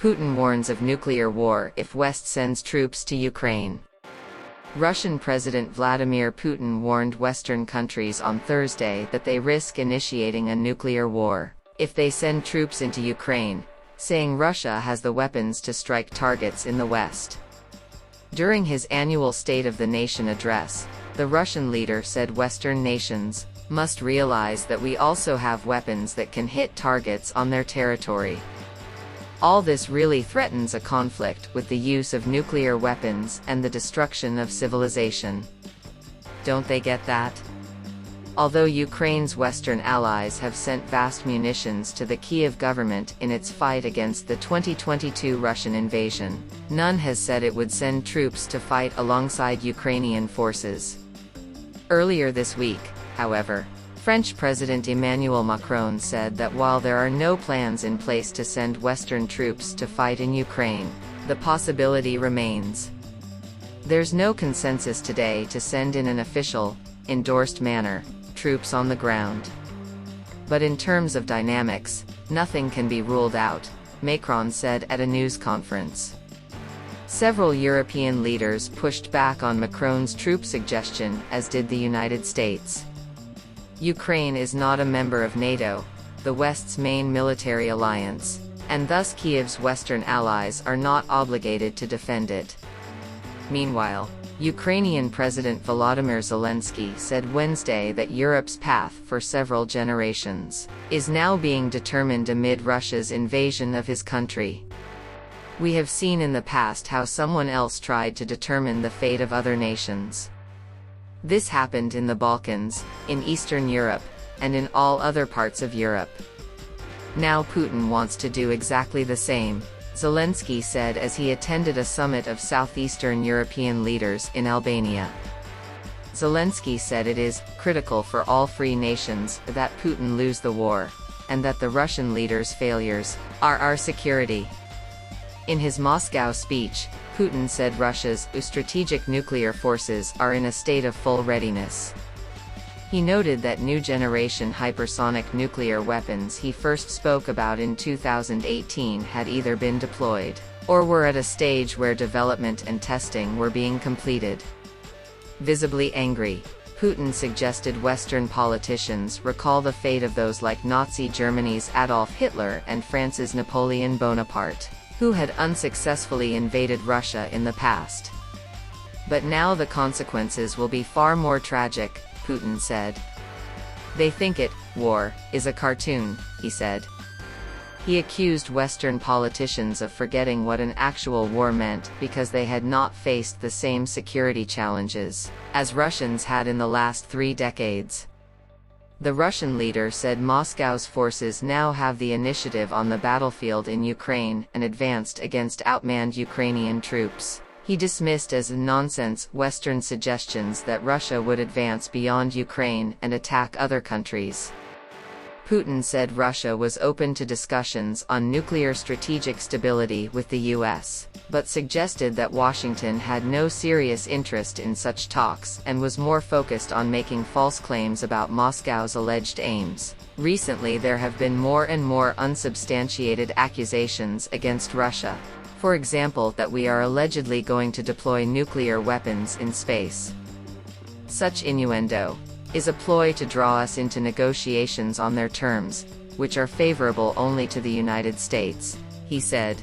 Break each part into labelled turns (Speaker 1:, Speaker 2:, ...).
Speaker 1: Putin warns of nuclear war if West sends troops to Ukraine. Russian President Vladimir Putin warned Western countries on Thursday that they risk initiating a nuclear war if they send troops into Ukraine, saying Russia has the weapons to strike targets in the West. During his annual State of the Nation address, the Russian leader said Western nations must realize that we also have weapons that can hit targets on their territory. All this really threatens a conflict with the use of nuclear weapons and the destruction of civilization. Don't they get that? Although Ukraine's Western allies have sent vast munitions to the Kyiv government in its fight against the 2022 Russian invasion, none has said it would send troops to fight alongside Ukrainian forces. Earlier this week, however, French President Emmanuel Macron said that while there are no plans in place to send Western troops to fight in Ukraine, the possibility remains. There's no consensus today to send in an official, endorsed manner, troops on the ground. But in terms of dynamics, nothing can be ruled out, Macron said at a news conference. Several European leaders pushed back on Macron's troop suggestion, as did the United States. Ukraine is not a member of NATO, the West's main military alliance, and thus Kyiv's Western allies are not obligated to defend it. Meanwhile, Ukrainian President Volodymyr Zelensky said Wednesday that Europe's path for several generations is now being determined amid Russia's invasion of his country. We have seen in the past how someone else tried to determine the fate of other nations. This happened in the Balkans, in Eastern Europe, and in all other parts of Europe. Now Putin wants to do exactly the same, Zelensky said as he attended a summit of southeastern European leaders in Albania. Zelensky said it is critical for all free nations that Putin lose the war, and that the Russian leaders' failures are our security. In his Moscow speech, Putin said Russia's strategic nuclear forces are in a state of full readiness. He noted that new-generation hypersonic nuclear weapons he first spoke about in 2018 had either been deployed, or were at a stage where development and testing were being completed. Visibly angry, Putin suggested Western politicians recall the fate of those like Nazi Germany's Adolf Hitler and France's Napoleon Bonaparte, who had unsuccessfully invaded Russia in the past. But now the consequences will be far more tragic, Putin said. They think war is a cartoon, he said. He accused Western politicians of forgetting what an actual war meant because they had not faced the same security challenges as Russians had in the last 3 decades. The Russian leader said Moscow's forces now have the initiative on the battlefield in Ukraine and advanced against outmanned Ukrainian troops. He dismissed as nonsense Western suggestions that Russia would advance beyond Ukraine and attack other countries. Putin said Russia was open to discussions on nuclear strategic stability with the US, but suggested that Washington had no serious interest in such talks and was more focused on making false claims about Moscow's alleged aims. Recently there have been more and more unsubstantiated accusations against Russia. For example, that we are allegedly going to deploy nuclear weapons in space. Such innuendo is a ploy to draw us into negotiations on their terms, which are favorable only to the United States, he said.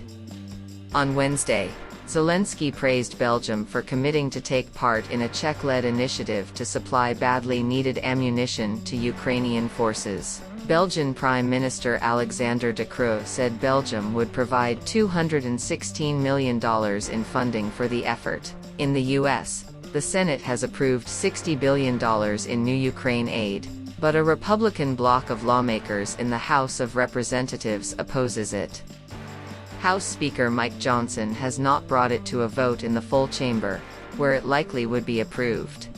Speaker 1: On Wednesday, Zelensky praised Belgium for committing to take part in a Czech-led initiative to supply badly needed ammunition to Ukrainian forces. Belgian Prime Minister Alexander De Croo said Belgium would provide $216 million in funding for the effort. In the US, the Senate has approved $60 billion in new Ukraine aid, but a Republican bloc of lawmakers in the House of Representatives opposes it. House Speaker Mike Johnson has not brought it to a vote in the full chamber, where it likely would be approved.